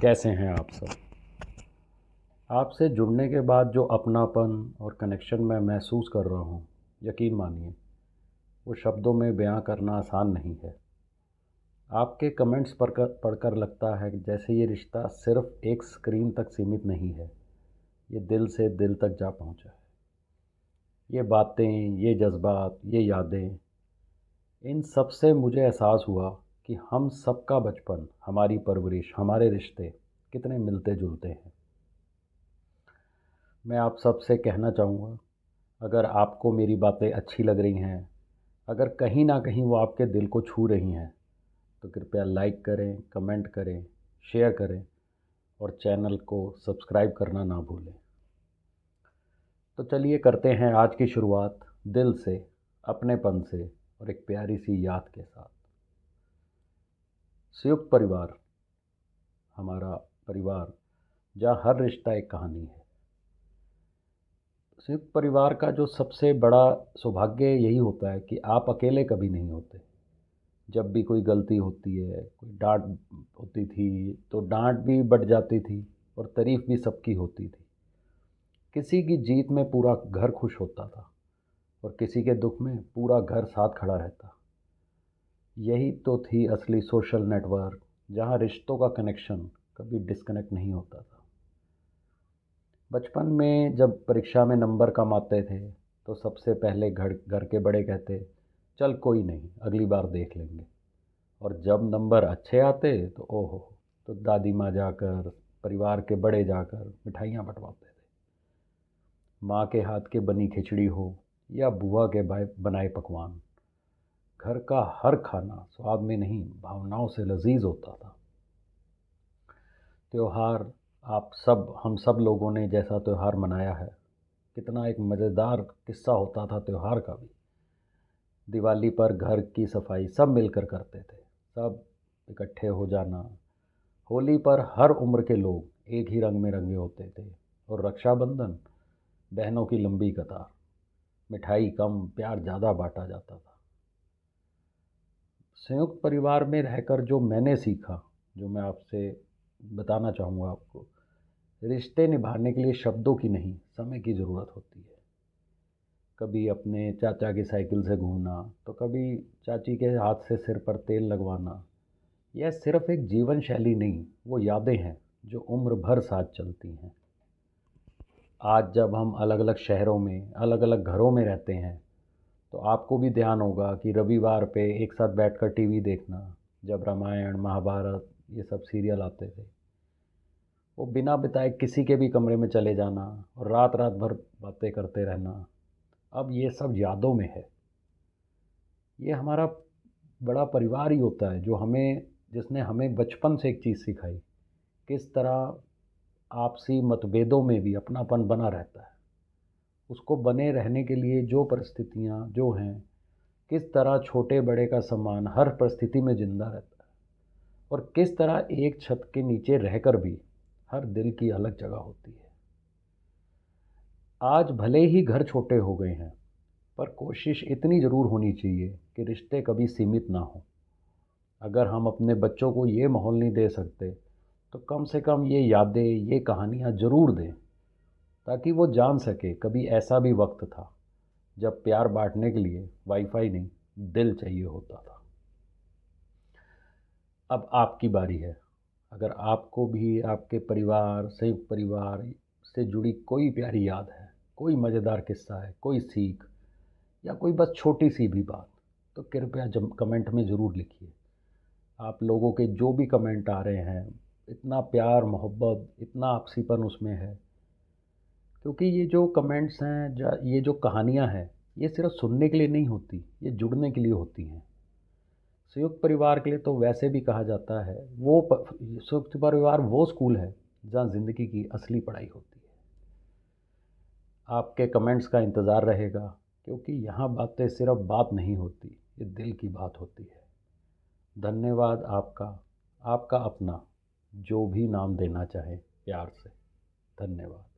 कैसे हैं आप सब। आपसे जुड़ने के बाद जो अपनापन और कनेक्शन मैं महसूस कर रहा हूँ, यकीन मानिए वो शब्दों में बयां करना आसान नहीं है। आपके कमेंट्स पढ़कर लगता है कि जैसे ये रिश्ता सिर्फ़ एक स्क्रीन तक सीमित नहीं है, ये दिल से दिल तक जा पहुँचा है। ये बातें, ये जज़्बात, ये यादें, इन सब से मुझे एहसास हुआ कि हम सबका बचपन, हमारी परवरिश, हमारे रिश्ते कितने मिलते-जुलते हैं। मैं आप सबसे कहना चाहूँगा, अगर आपको मेरी बातें अच्छी लग रही हैं, अगर कहीं न कहीं वो आपके दिल को छू रही हैं, तो कृपया लाइक करें, कमेंट करें, शेयर करें और चैनल को सब्सक्राइब करना ना भूलें। तो चलिए करते हैं आज की शुरुआत दिल से, अपनेपन से और एक प्यारी सी याद के साथ। संयुक्त परिवार, हमारा परिवार जहाँ हर रिश्ता एक कहानी है। संयुक्त परिवार का जो सबसे बड़ा सौभाग्य यही होता है कि आप अकेले कभी नहीं होते। जब भी कोई गलती होती है, कोई डांट होती थी, तो डांट भी बढ़ जाती थी और तारीफ भी सबकी होती थी। किसी की जीत में पूरा घर खुश होता था और किसी के दुख में पूरा घर साथ खड़ा रहता। यही तो थी असली सोशल नेटवर्क, जहाँ रिश्तों का कनेक्शन कभी डिस्कनेक्ट नहीं होता था। बचपन में जब परीक्षा में नंबर कम आते थे, तो सबसे पहले घर घर के बड़े कहते, चल कोई नहीं, अगली बार देख लेंगे। और जब नंबर अच्छे आते तो ओहो, तो दादी माँ जाकर, परिवार के बड़े जाकर मिठाइयाँ बंटवाते थे। माँ के हाथ के बनी खिचड़ी हो या बुआ के बनाए पकवान, घर का हर खाना स्वाद में नहीं, भावनाओं से लजीज होता था। त्योहार, हम सब लोगों ने जैसा त्यौहार मनाया है, कितना एक मज़ेदार किस्सा होता था त्यौहार का भी। दिवाली पर घर की सफाई सब मिलकर करते थे, सब इकट्ठे हो जाना। होली पर हर उम्र के लोग एक ही रंग में रंगे होते थे। और रक्षाबंधन, बहनों की लंबी कतार, मिठाई कम, प्यार ज़्यादा बांटा जाता था। संयुक्त परिवार में रहकर जो मैंने सीखा, जो मैं आपसे बताना चाहूँगा आपको, रिश्ते निभाने के लिए शब्दों की नहीं, समय की ज़रूरत होती है। कभी अपने चाचा की साइकिल से घूमना, तो कभी चाची के हाथ से सिर पर तेल लगवाना। यह सिर्फ़ एक जीवन शैली नहीं, वो यादें हैं जो उम्र भर साथ चलती हैं। आज जब हम अलग-अलग शहरों में, अलग-अलग घरों में रहते हैं, तो आपको भी ध्यान होगा कि रविवार पे एक साथ बैठकर टीवी देखना, जब रामायण, महाभारत ये सब सीरियल आते थे, वो बिना बताए किसी के भी कमरे में चले जाना और रात-रात भर बातें करते रहना, अब ये सब यादों में है। ये हमारा बड़ा परिवार ही होता है, जिसने हमें बचपन से एक चीज़ सिखाई, किस तरह आपसी मतभेदों में भी अपनापन बना रहता है। उसको बने रहने के लिए जो परिस्थितियाँ जो हैं, किस तरह छोटे-बड़े का सम्मान हर परिस्थिति में ज़िंदा रहता है और किस तरह एक छत के नीचे रहकर भी हर दिल की अलग जगह होती है। आज भले ही घर छोटे हो गए हैं, पर कोशिश इतनी ज़रूर होनी चाहिए कि रिश्ते कभी सीमित ना हों। अगर हम अपने बच्चों को ये माहौल नहीं दे सकते, तो कम से कम ये यादें, ये कहानियाँ ज़रूर दें, ताकि वो जान सके कभी ऐसा भी वक्त था जब प्यार बांटने के लिए वाईफ़ाई नहीं, दिल चाहिए होता था। अब आपकी बारी है। अगर आपको भी आपके परिवार, संयुक्त परिवार से जुड़ी कोई प्यारी याद है, कोई मज़ेदार किस्सा है, कोई सीख या कोई बस छोटी-सी भी बात, तो कृपया जम कमेंट में ज़रूर लिखिए। आप लोगों के जो भी कमेंट आ रहे हैं, इतना प्यार, मोहब्बत, इतना आपसीपन उसमें है। क्योंकि ये जो कमेंट्स हैं, ये जो कहानियाँ हैं, ये सिर्फ़ सुनने के लिए नहीं होती, ये जुड़ने के लिए होती हैं। संयुक्त परिवार के लिए तो वैसे भी कहा जाता है, संयुक्त परिवार वो स्कूल है, जहाँ ज़िंदगी की असली पढ़ाई होती है। आपके कमेंट्स का इंतज़ार रहेगा, क्योंकि यहाँ बातें सिर्फ़ बात नहीं होती, ये दिल की बात होती है। धन्यवाद आपका, आपका अपना, जो भी नाम देना चाहे प्यार से। धन्यवाद।